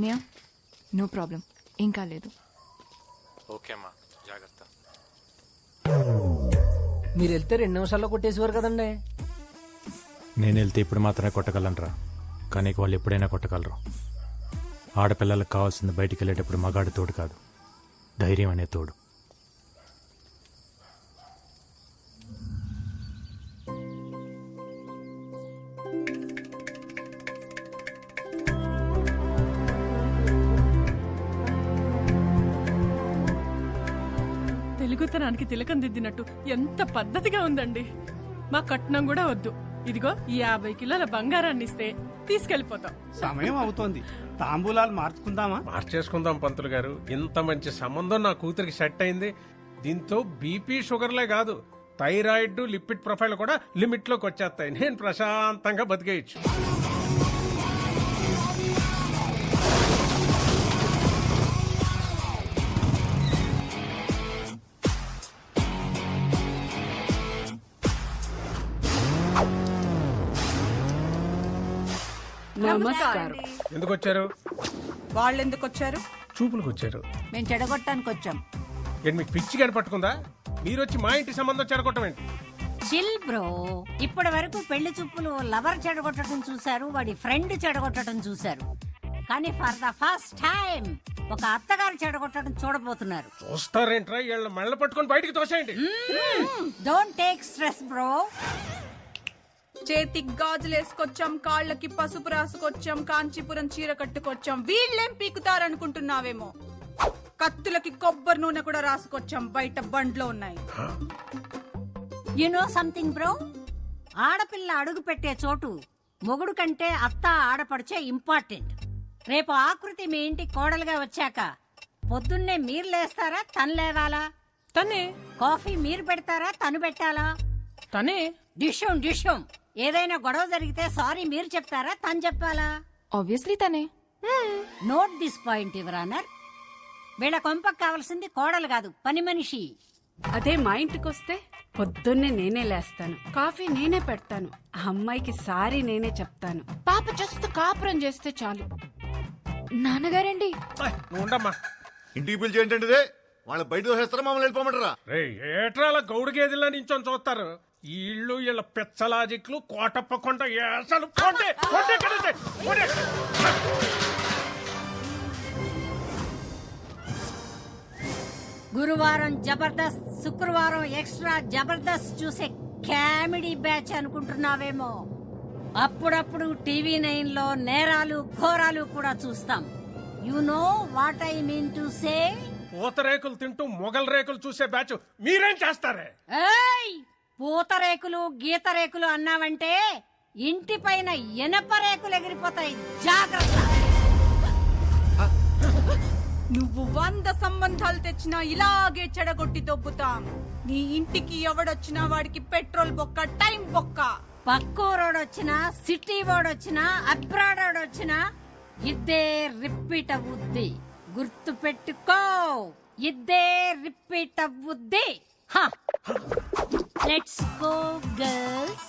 అనియా no problem, ఏం కాలేదు. ఓకే అమ్మా, జాగ్రత్త. మీరు వెళ్తే 2 నిమిషాల్లో కొట్టేసేవారు కదండి. నేను వెళ్తే ఇప్పుడు మాత్రమే కొట్టగలనరా, కానీ వాళ్ళు ఎప్పుడైనా కొట్టగలరు. ఆడపిల్లలకు కావాల్సింది బయటికి వెళ్ళేటప్పుడు మగాడి తోడు కాదు, ధైర్యం అనే తోడు. తెలుగుతనానికి తిలకం దిద్దినట్టు ఎంత పద్ధతిగా ఉందండి. మా కట్నం కూడా వద్దు, ఇదిగో ఈ 50 కిలోల బంగారాన్ని ఇస్తే తీసుకెళ్లిపోతాం. సమయం అవుతోంది, తాంబూలాలు మార్చుకుందామా? మార్చేసుకుందాం పంతులు గారు. ఇంత మంచి సంబంధం నా కూతురికి సెట్ అయింది. దీంతో బీపీ షుగర్లే కాదు, థైరాయిడ్ లిపిడ్ ప్రొఫైల్ కూడా లిమిట్ లోకి వచ్చేస్తాయి. నేను ప్రశాంతంగా బతికేయచ్చు. నమస్కారం. ఎందుకు వచ్చారు? వాళ్ళు ఎందుకు వచ్చారు? చూపులకు వచ్చారు. మేము చెడగొట్టడానికి వచ్చాం. ఏంటి మీకు పిచ్చి గాని పట్టుకుందా? మీరు వచ్చి మా ఇంటి సంబంధం చెడగొట్టం ఏంటి? చిల్ బ్రో, ఇప్పటి వరకు పెళ్లి చూపులు లవర్ చెడగొట్టడం చూశారు, వాడి ఫ్రెండ్ చెడగొట్టడం చూశారు. కానీ ఫర్ ద ఫస్ట్ టైం ఒక అత్తగారు చెడగొట్టడం చూడబోతున్నారు. చూస్తారేంట్రా? వీళ్ళ మెళ్ళ పట్టుకొని బయటికి తోసేయండి. Don't take stress bro. చేతికి గాజులు వేసుకొచ్చాం, కాళ్ళకి పసుపు రాసుకొచ్చాం, కాంచీపురం చీర కట్టుకొచ్చాం. వీళ్ళేం పీకుతారనుకుంటున్నావేమో. కత్తులకి కొబ్బరి నూనె కూడా రాసుకొచ్చాం, బయట బండ్లో ఉన్నాయి. యు నో సంథింగ్ బ్రో, ఆడపిల్ల అడుగు పెట్టే చోటు మొగుడు కంటే అత్త ఆడపడిచే ఇంపార్టెంట్. రేపు ఆకృతి మీ ఇంటి కోడలుగా వచ్చాక పొద్దున్నే మీరు లేస్తారా, తను లేవాలా? తనే. కాఫీ మీరు పెడతారా, తను పెట్టాలా? తనే. డిషం ఏదైనా గొడవ జరిగితే సారీ మీరు చెప్తారా, తను చెప్పాలా? ఆబ్వియస్లీ తనే. Note this point your honour. వీళ్ళ కొంపకు కావాల్సింది కోడలు కాదు, పని మనిషి. అదే మా ఇంటికొస్తే పొద్దున్నే నేనే లేస్తాను, కాఫీ నేనే పెడతాను, ఆ అమ్మాయికి సారీ నేనే చెప్తాను. పాప జస్ట్ కాపురం చేస్తే చాలు. నాన్నగారండి, నువ్వు ఉండమ్మా. ఇంటికి పిలిచి ఏంటంటే వాళ్ళ బయట దోసేస్తారా, మమ్మల్ని వెళ్ళిపోమంటారా? రే ఏట్రాల గౌడు గేదెల్లా నించొని చూస్తారు. వీళ్ళు వీళ్ళ పెచ్చలాజిక్లు కోటప్ప కొంట ఏసలు. గురువారం జబర్దస్త్, శుక్రవారం ఎక్స్ట్రా జబర్దస్త్ చూసే కామెడీ బ్యాచ్ అనుకుంటున్నావేమో. అప్పుడప్పుడు టీవీ 9 లో నేరాలు ఘోరాలు కూడా చూస్తాం. You know what I mean to say. పూతరేకులు తింటూ మొగల్ రేకులు చూసే బ్యాచ్ మీరేం చేస్తారే? ఏయ్, పూతరేకులు గీత రేకులు అన్నావంటే ఇంటి పైన ఎనప రేకులు ఎగిరిపోతాయి, జాగ్రత్త. నువ్వు 100 సంబంధాలు తెచ్చినా ఇలాగే చెడగొట్టి దొబ్బుతాం. నీ ఇంటికి ఎవడొచ్చినా వాడికి పెట్రోల్ బొక్క, టైం బొక్క. పక్కూరోడొచ్చినా, సిటీ వాడొచ్చినా, అబ్రాడ్ వాడొచ్చినా ఇద్దే రిపీట్ అవుద్ది. గుర్తు పెట్టుకో, ఇద్దే రిపీట్ అవుద్ది. Let's go girls.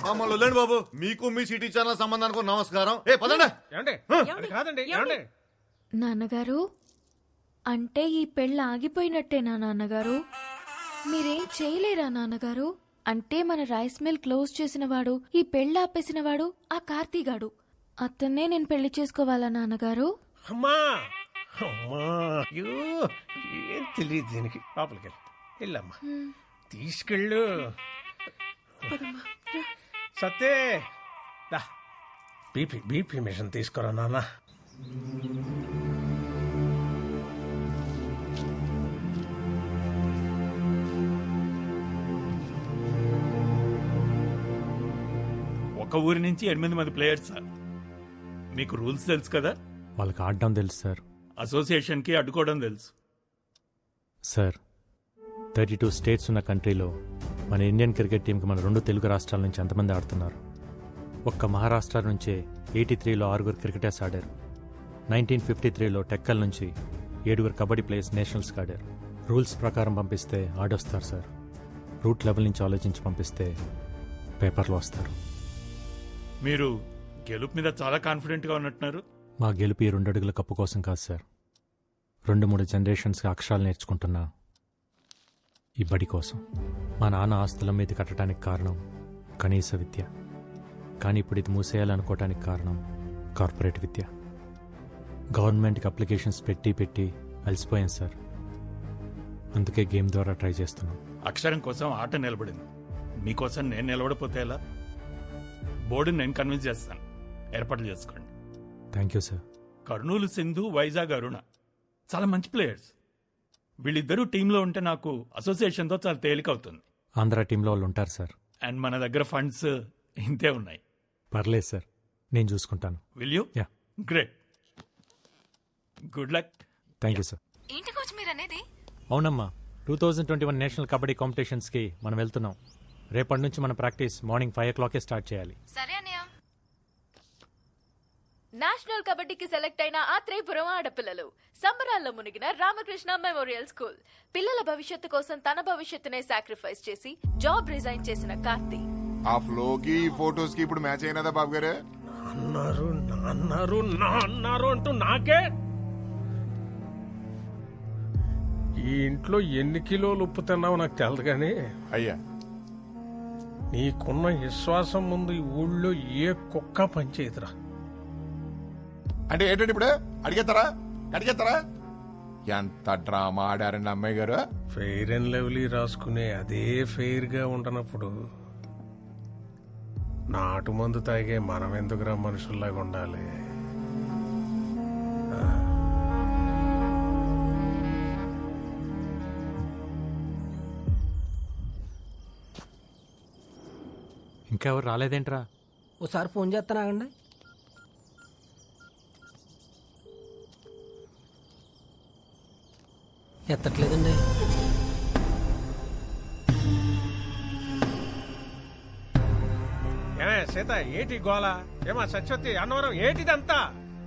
మమ్మల్ని వదిలేండి బాబు, మీకు మీ సిటీ ఛానల్ సంబంధానికి నమస్కారం. ఏ పదండి. ఏమండి? అది కాదండి. ఏమండి? నాన్నగారు, అంటే ఈ పెళ్ళి ఆగిపోయినట్టేనా నాన్నగారు? మీరేం చేయలేరా నాన్నగారు? అంటే మన రైస్ మిల్ క్లోజ్ చేసిన వాడు, ఈ పెళ్ళి ఆపేసిన వాడు ఆ కార్తీగాడు. అతన్నే నేను పెళ్లి చేసుకోవాలా నాన్నగారు? అమ్మా అమ్మా, అయ్యో ఏం తెలియదు దీనికి. లోపలికి వెళ్ళమ్మా, తీసుకెళ్ళు. సత్తే బీపీ మిషన్ తీసుకురా నాన్న. ఒక ఊరి నుంచి 8 మంది ప్లేయర్స్. మీకు రూల్స్ తెలుసు కదా? వాళ్ళకి ఆడడం తెలుసు సార్. అసోసియేషన్ కి అడ్డుకోవడం తెలుసు సార్. 32 స్టేట్స్ ఉన్న కంట్రీలో మన ఇండియన్ క్రికెట్ టీంకి మన 2 తెలుగు రాష్ట్రాల నుంచి ఎంతమంది ఆడుతున్నారు? ఒక్క మహారాష్ట్ర నుంచే 83లో 6 క్రికెటర్స్ ఆడారు. 1953లో టెక్కల్ నుంచి 7 కబడ్డీ ప్లేయర్స్ నేషనల్స్కి ఆడారు. రూల్స్ ప్రకారం పంపిస్తే ఆడొస్తారు సార్. రూట్ లెవెల్ నుంచి ఆలోచించి పంపిస్తే పేపర్లో వస్తారు. మీరు గెలుపు మీద చాలా కాన్ఫిడెంట్ గా ఉన్నట్టున్నారు. మా గెలుపు ఈ 2 అడుగుల కప్పు కోసం కాదు సార్, 2-3 జనరేషన్స్కి అక్షరాలు నేర్చుకుంటున్నా ఈ బడి కోసం. మా నాన్న ఆస్తుల మీద కట్టడానికి కారణం కనీస విద్య, కానీ ఇప్పుడు ఇది మూసేయాలనుకోవటానికి కారణం కార్పొరేట్ విద్య. గవర్నమెంట్కి అప్లికేషన్స్ పెట్టి అలసిపోయాను సార్. అందుకే గేమ్ ద్వారా ట్రై చేస్తున్నాం. అక్షరం కోసం ఆట నిలబడింది, మీకోసం నేను నిలబడిపోతే ఎలా? బోర్డుని నేను కన్విన్స్ చేస్తాను, ఏర్పాట్లు చేసుకోండి. Thank you sir. Kurnool Sindhu, Vizag Aruna చాలా మంచి ప్లేయర్స్. వీళ్ళిద్దరూ టీంలో ఉంటే నాకు అసోసియేషన్తో చాలా తేలికవుతుంది. ఆంధ్ర టీంలో వాళ్ళు ఉంటారు సార్. అండ్ మన దగ్గర ఫండ్స్ ఇంతే ఉన్నాయి. పర్లేదు సార్, నేను చూసుకుంటాను. Will you? Yeah. Great, good luck. Thank you sir. ఏంటి కోచ్ మీరు అనేది? అవునమ్మా, 2021 నేషనల్ కబడ్డీ కాంపిటీషన్స్కి మనం వెళ్తున్నాం. రేపటి నుంచి మన ప్రాక్టీస్ మార్నింగ్ 5 o'clock స్టార్ట్ చేయాలి. సరే అన్నయ్య. నేషనల్ కబడ్డీకి సెలెక్ట్ అయిన ఆత్రేయపురం ఆడపిల్లలు సంబరాల్లో మునిగిన రామకృష్ణ మెమోరియల్ స్కూల్. పిల్లల భవిష్యత్తు కోసం తన భవిష్యత్తునే సాక్రిఫైస్ చేసి జాబ్ రిజైన్ చేసిన కార్తీ. ఆ ఫ్లోకి ఫోటోస్ కి ఇప్పుడు మ్యాచ్ అయినదా బాబు గారు? అన్నారు అంటూ నాకే. ఈ ఇంట్లో ఎన్ని కిలోలు ఉప్పు తిన్నావో నాకు తెలదు కానీ అయ్యా, నీకున్న విశ్వాసం ముందు ఈ ఊళ్ళో ఏ కుక్క పనిచేయదురా. అంటే ఏంటంటే ఇప్పుడు అడిగేస్తారా? ఎంత డ్రామా ఆడారండి అమ్మాయి గారు. ఫెయిర్ అండ్ లవ్లీ రాసుకునే అదే ఫెయిర్ గా ఉండనప్పుడు నాటు మందు తాగే మనం ఎందుకురా మనుషుల్లాగా ఉండాలి? ఇంకెవరు రాలేదేంట్రా? ఓసారి ఫోన్ చేస్తానాగండి. ఎత్తట్లేదండి. ఏమే సీత, ఏటి గోళ? ఏమా సత్యవతి, అన్నవరం, ఏటిదంతా?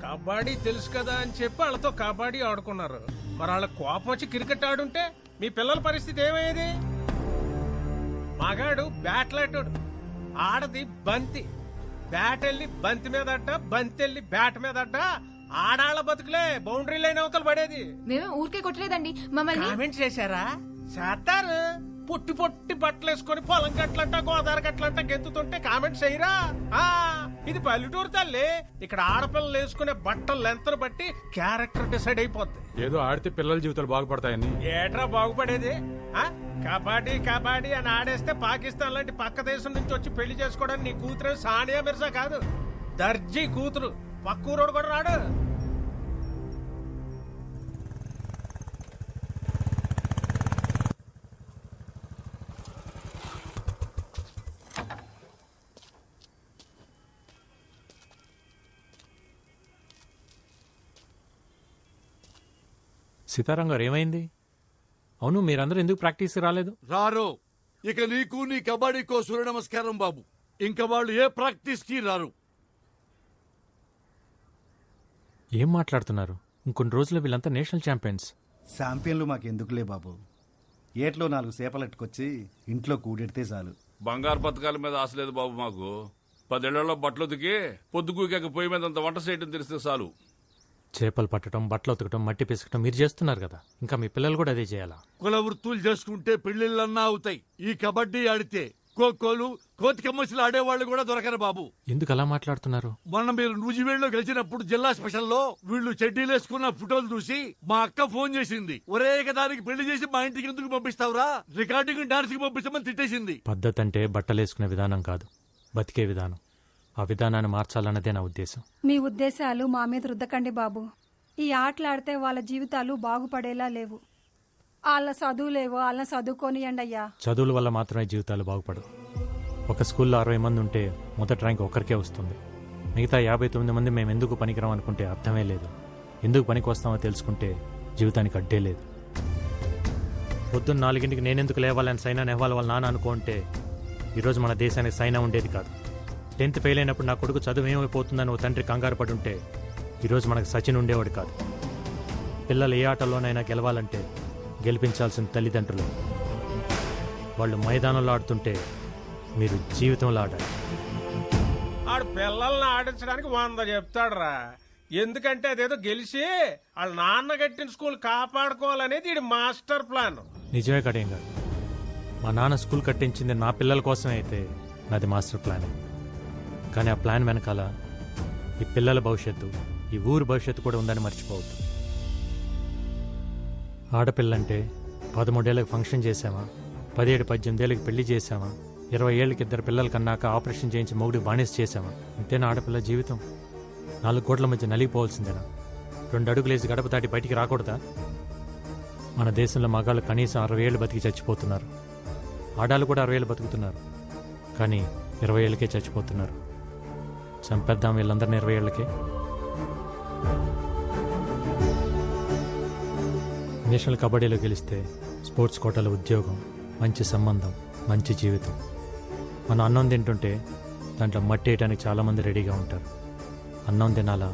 కబడ్డీ తెలుసు కదా అని చెప్పి వాళ్ళతో కబడ్డీ ఆడుకున్నారు. మరి వాళ్ళ కోపం వచ్చి క్రికెట్ ఆడుంటే మీ పిల్లల పరిస్థితి ఏమయ్యేది? మగాడు బ్యాట్లాటోడు, ఆడది బంతి. బ్యాట్ వెళ్ళి బంతి మీద అడ్డ, బంతి వెళ్ళి బ్యాట్ మీద అడ్డ. ఆడాళ్ళ బతుకులే బౌండరీ లైన్ అవతలు పడేది. మేము ఊరికే కొట్టలేదండి, మమ్మల్ని కామెంట్ చేశారా? చేస్తారు. పొట్టి పొట్టి బట్టలు వేసుకొని పొలం గట్లంట గోదావరి గట్లంట గెంతుతుంటే కామెంట్స్ చేయరా? ఇది పల్లెటూరు తల్లి. ఇక్కడ ఆడపిల్లలు వేసుకునే బట్టలు లెంతను బట్టి క్యారెక్టర్ డిసైడ్ అయిపోద్ది. ఏదో ఆడితే పిల్లల జీవితాలు బాగుపడతాయని. ఏట్రా బాగుపడేది? కబడ్డీ కబడ్డీ అని ఆడేస్తే పాకిస్తాన్ లాంటి పక్క దేశం నుంచి వచ్చి పెళ్లి చేసుకోవడానికి నీ కూతురు సానియా మిర్జా కాదు, దర్జీ కూతురు. పక్కూరోడు కూడా రాడు. సీతారాం గారు, ఏమైంది? అవును, మీరందరూ ఎందుకు ప్రాక్టీస్కి రాలేదు? రారు. ఇక నీకు నీ కబడ్డీకో సూర్య నమస్కారం బాబు. ఇంకా వాళ్ళు ఏ ప్రాక్టీస్కి రారు. ఏం మాట్లాడుతున్నారు? ఇంకొన్ని రోజుల్లో వీళ్ళంతా నేషనల్ ఛాంపియన్స్. ఛాంపియన్లు మాకెందుకులే బాబు. ఏట్లో 4 చేపలెట్టుకొచ్చి ఇంట్లో కూడెడితే చాలు. బంగారు పథకాల మీద ఆశ లేదు బాబు మాకు. 10 ఏళ్లలో బట్టలు ఉతికి పొద్దుకూకాక పొయ్యి మీద అంత వంట చేయడం తెలిస్తే చాలు. చేపలు పట్టడం, బట్టలు ఉతకటం, మట్టి పిసకటం మీరు చేస్తున్నారు కదా, ఇంకా మీ పిల్లలు కూడా అదే చేయాలా? కుల వృత్తులు చేసుకుంటే పెళ్లిళ్ళన్నా అవుతాయి. ఈ కబడ్డీ ఆడితే ఖోఖోలు, కోతి కమ్మసిలు ఆడేవాళ్ళు కూడా దొరకరు బాబు. ఎందుకు అలా మాట్లాడుతున్నారు? మొన్న మీరు నూజివేడులో గెలిచినప్పుడు జిల్లా స్పెషల్లో వీళ్ళు చెడ్డీలు వేసుకున్న ఫోటోలు చూసి మా అక్క ఫోన్ చేసింది. ఒరే దానికి పెళ్లి చేసి మా ఇంటికి ఎందుకు పంపిస్తావురా, రికార్డింగ్ డాన్స్ కి పంపిస్తామని తిట్టేసింది. పద్ధతి అంటే బట్టలేసుకునే విధానం కాదు, బతికే విధానం. ఆ విధానాన్ని మార్చాలన్నదే నా ఉద్దేశం. మీ ఉద్దేశాలు మా మీద రుద్దకండి బాబు. ఈ ఆటలాడితే వాళ్ళ జీవితాలు బాగుపడేలా లేవు. వాళ్ళ చదువులేవో వాళ్ళని చదువుకోనియండి అయ్యా. చదువుల వల్ల మాత్రమే జీవితాలు బాగుపడవు. ఒక స్కూల్లో 60 మంది ఉంటే మొదటి ర్యాంక్ ఒక్కరికే వస్తుంది. మిగతా 59 మంది మేము ఎందుకు పనికిరాం అనుకుంటే అర్థమే లేదు. ఎందుకు పనికి వస్తామో తెలుసుకుంటే జీవితానికి అడ్డే లేదు. పొద్దున్న 4 నేనెందుకు లేవాలని సైనా నెహ్వాల్ వాళ్ళ నాన్న అనుకుంటే ఈరోజు మన దేశానికి సైనా ఉండేది కాదు. 10th ఫెయిల్ అయినప్పుడు నా కొడుకు చదువు ఏమైపోతుందని ఓ తండ్రి కంగారు పడి ఉంటే ఈరోజు మనకు సచిన్ ఉండేవాడు కాదు. పిల్లలు ఏ ఆటలోనైనా గెలవాలంటే గెలిపించాల్సిన తల్లిదండ్రులు. వాళ్ళు మైదానంలో ఆడుతుంటే మీరు జీవితంలో ఆడాలి. ఆడు పిల్లల్ని ఆడించడానికి 100 చెప్తాడురా. ఎందుకంటే అదేదో గెలిచి వాళ్ళ నాన్న కట్టిన స్కూల్ కాపాడుకోవాలనేది ఈడి మాస్టర్ ప్లాన్. నిజమే కడేం గారు, మా నాన్న స్కూల్ కట్టించింది నా పిల్లల కోసమే అయితే నాది మాస్టర్ ప్లాన్. కానీ ఆ ప్లాన్ వెనకాల ఈ పిల్లల భవిష్యత్తు, ఈ ఊరు భవిష్యత్తు కూడా ఉందని మర్చిపోవద్దు. ఆడపిల్లంటే 13 ఏళ్ళకి ఫంక్షన్ చేసామా, 17-18 ఏళ్ళకి పెళ్లి చేసామా, 20 ఏళ్ళకి 2 పిల్లల కన్నాక ఆపరేషన్ చేయించి మొగుడికి బానిస చేసామా? ఇంతేనా ఆడపిల్ల జీవితం? 4 కోట్ల మధ్య నలిగిపోవాల్సిందేనా? 2 అడుగులేసి గడప దాటి బయటికి రాకూడదా? మన దేశంలో మగాళ్ళు కనీసం 60 ఏళ్ళు బతికి చచ్చిపోతున్నారు. ఆడాళ్ళు కూడా 60 ఏళ్ళు బతుకుతున్నారు, కానీ 20 ఏళ్ళకే చచ్చిపోతున్నారు. చంపేద్దాం వీళ్ళందరినీ 20 ఏళ్ళకే. నేషనల్ కబడ్డీలో గెలిస్తే స్పోర్ట్స్ కోటాలో ఉద్యోగం, మంచి సంబంధం, మంచి జీవితం. మనం అన్నం తింటుంటే దాంట్లో మట్టి వేయడానికి చాలామంది రెడీగా ఉంటారు. అన్నం తినాలా,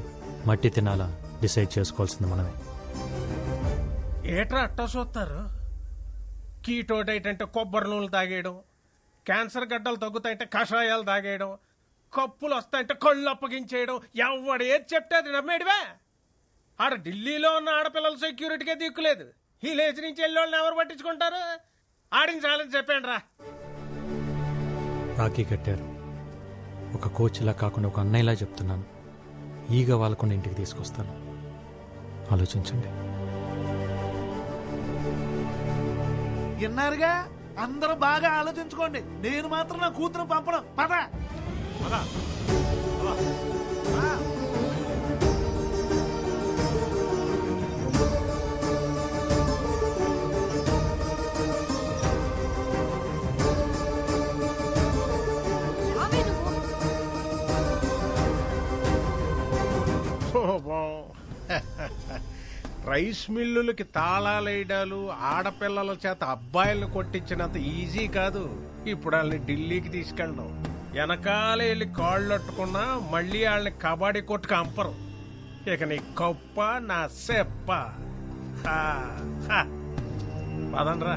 మట్టి తినాలా డిసైడ్ చేసుకోవాల్సింది మనమే. ఏట్రా అట్టా చూస్తారు? కీటో డైట్ అంటే కొబ్బరి నూనెలు తాగేయడం, క్యాన్సర్ గడ్డలు తగ్గుతాయంటే కషాయాలు తాగేయడం, కప్పులు వస్తాయంటే కళ్ళు అప్పగించేయడం, ఎవడు ఏది చెప్తే అది నమ్మేడివే. ఆడ ఢిల్లీలో ఉన్న ఆడపిల్లల సెక్యూరిటీకే దిక్కులేదు. ఈ లేచి నుంచి వెళ్ళి ఎవరు పట్టించుకుంటారు? ఆడించాలని చెప్పాను రా. రాఖీ కట్టారు. ఒక కోచ్లా కాకుండా ఒక అన్నయ్యలా చెప్తున్నాను. ఈగ వాళ్ళకుండా ఇంటికి తీసుకొస్తాను. ఆలోచించండి. విన్నారుగా, అందరూ బాగా ఆలోచించుకోండి. నేను మాత్రం నా కూతురు పంపడం. పద రైస్ మిల్లులకి తాళాలేయడాలు, ఆడపిల్లల చేత అబ్బాయిలను కొట్టించినంత ఈజీ కాదు ఇప్పుడు వాళ్ళని ఢిల్లీకి తీసుకెళ్ళడం. వెనకాల వెళ్ళి కాళ్ళు అట్టుకున్నా మళ్ళీ వాళ్ళని కబడ్డీ కొట్టుకు అంపరు. ఇక నీ కప్ప నా సెప్ప. పదండ్రా.